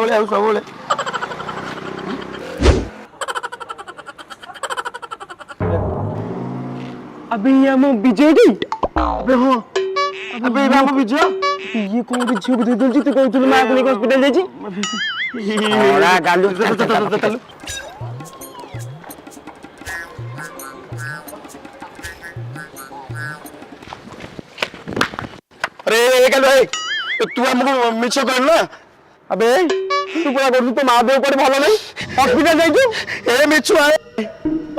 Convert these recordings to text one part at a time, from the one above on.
ସବୁବେଳେ अबे ये हम विजय डी अबे हां अबे ये हम विजय ये कौन विजय दे दल जी तो कहउथुल मां को हॉस्पिटल जाई छी ओरा गालू चल अरे गालू भाई तू हमको मिछ कर ना अबे तू पूरा कर तो मां देव पर भलो नहीं हॉस्पिटल जाई तू ए मिछ आए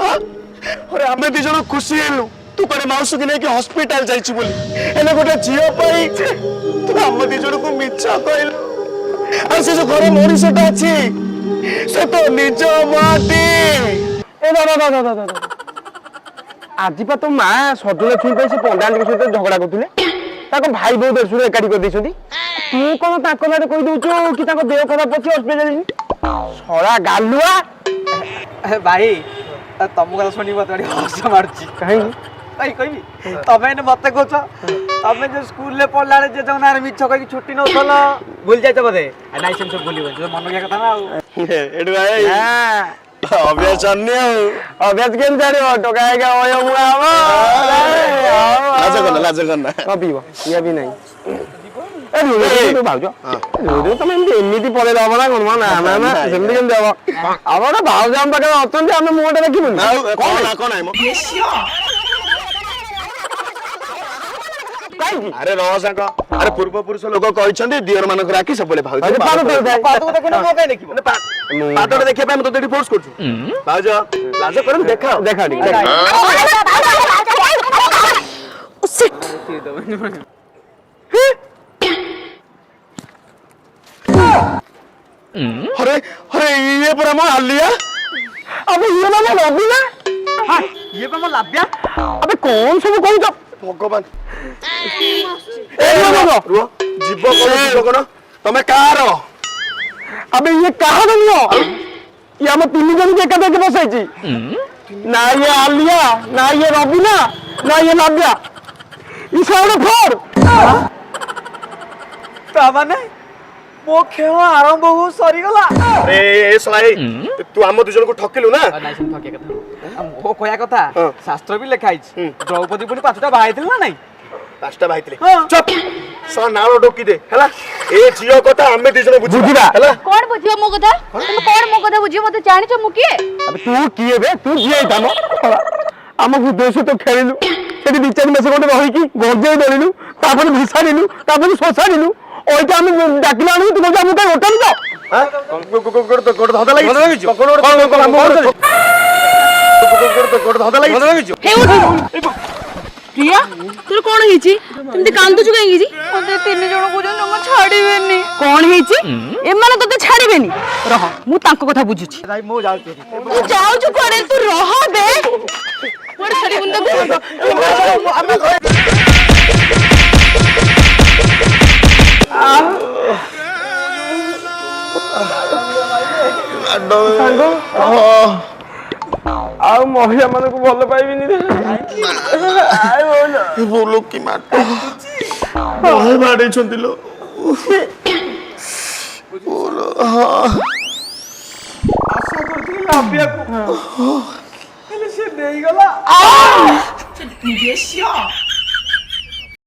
अरे हमें दी जण खुशी हेलु तू करे माउस के लेके हॉस्पिटल जाई छी बोली एने गोटे जियो पाई तू हम दी जण को मिछा कहल आ से जो घरे मनीषटा अछि से तो निज माटी ए दादा आजि पा तो मां सदलक्ष्मी पे से पंडाल के सहित झगड़ा करथिले ताको भाई बो दर्शुर एकाडी कर दैछथि तू कोन ताको नारे कहि दउछु कि ताको देह खराब अछि हॉस्पिटल सरा गालुआ भाई तुम कथा शुणी मत हस मार्ची कहीं भाई कहबी तमें मत कह तमें जो स्कूल में पढ़ला जे जो ना मिछ कहि छुट्टी न उठल भूल जाय बोधे नाइ सेम सब भूली जो मन के कथा ना एडु भाई हां अभ्यास अन्य अभ्यास केन जारे टकाएगा ओयो मुआ लाज करना कबिबो ये भी नहीं ए रो भाउजो रो तमे एमिति पळे दाबो ना कोन ना ना सेमति केन देबो आबो भाउजो हम पाके अछन हम मोटे देखिबो कोन आइमो अरे रोहसांक अरे पूर्व पुरुष लोक कहिसंती दियर मानक राखी सबले भाउज पादो देखो न मोके देखिबो पादो देखिया पे हम तो फोर्स करछु भाउज लाज करन देखा देखा अरे अरे ये पर हम आलिया अबे ये ना लबिना हां ये पे हम लाबिया अबे कौन सब कहू तो भगवान ए रो जीव कोन तमे कार अबे ये कहां दनियो ये हम तीन जन के कदे के बसाई छी ना ये आलिया ना ये रबिना ना ये लाबिया ई साउंड फोर ता माने मो खेल आरंभ हो सरी गला अरे ए सलाई तू हम दु जन को ठकिलु ना नाइ सुन ठके कथा मो कोया कथा शास्त्र भी लिखाई छी द्रौपदी पुनी पाछटा बाहाइथिल ना नाही पाछटा बाहाइथिले चुप स नालो डोकी दे हला ए जियो कथा हमें दु जन बुझिबा हला कोन बुझियो मो कथा तुम कोन मो कथा बुझियो मते जानि छ मु किए अबे तू किए बे तू जिए थामो हम उद्देश्य तो खेलिलु सेठी बिचारी मेसे कोटे रही की गजे देलिलु तापर भिसारिलु तापर सोसारिलु ओइटा हम डाकिला नु तू हम कई होटल जा हां कोड धदा लागि कोड धदा लागि हे उठ प्रिया तोर कोन हिची तुमते कांदु छु काई हिची ओते तीन जण को जण हम छाडीबेनी कोन हिची ए माने तोते छाडीबेनी रह मु तांको कथा बुझुची भाई मो जाउ तू जाउ छु कोडे तू रह बे कोड छाडी बुंदा आ महिला मन को भल पाइबिनी बोलो कि माट बहे बाडे छंतिलो बोलो आशा करथि लाबिया को हेले से देई गला